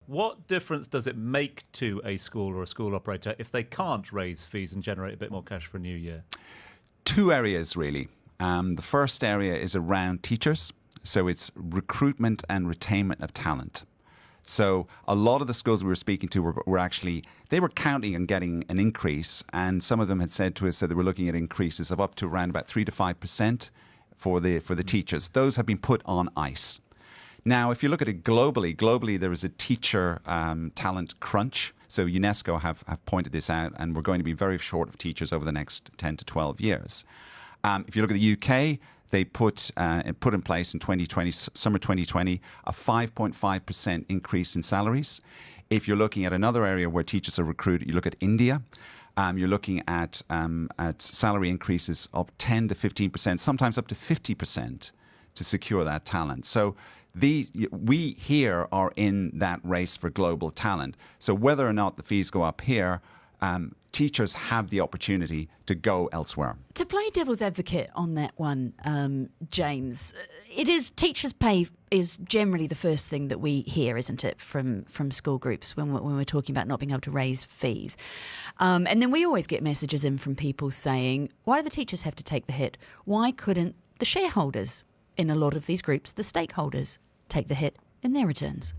What difference does it make to a school or a school operator if they can't raise fees and generate a bit more cash for a new year? Two areas, really. The first area is around teachers. So it's recruitment and retainment of talent. So a lot of the schools we were speaking to were actually, they were counting on getting an increase. And some of them had said to us that they were looking at increases of up to around about 3 to 5% for the teachers. Those have been put on ice. Now, if you look at it globally there is a teacher talent crunch. So UNESCO have pointed this out, and we're going to be very short of teachers over the next 10 to 12 years. If you look at the UK, they put in place in 2020, summer 2020, a 5.5% increase in salaries. If you're looking at another area where teachers are recruited, you look at India. You're looking at salary increases of 10 to 15%, sometimes up to 50% to secure that talent. So we here are in that race for global talent. So whether or not the fees go up here, teachers have the opportunity to go elsewhere. To play devil's advocate on that one, James, it is teachers' pay is generally the first thing that we hear, isn't it, from school groups when we're talking about not being able to raise fees. And then we always get messages in from people saying, why do the teachers have to take the hit? Why couldn't the shareholders in a lot of these groups, the stakeholders, take the hit in their returns?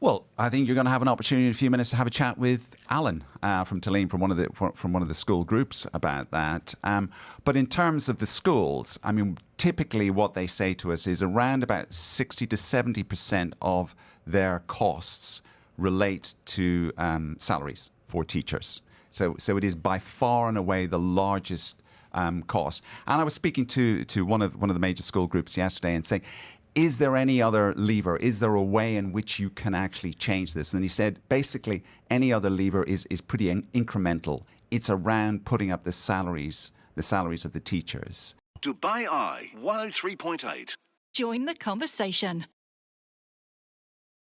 Well, I think you're going to have an opportunity in a few minutes to have a chat with Alan from Tulane from one of the school groups about that. But in terms of the schools, I mean, typically what they say to us is around about 60 to 70% of their costs relate to salaries for teachers. So it is by far and away the largest cost. And I was speaking to one of the major school groups yesterday and saying, is there any other lever? Is there a way in which you can actually change this? And he said, basically, any other lever is pretty incremental. It's around putting up the salaries of the teachers. Dubai Eye 103.8. Join the conversation.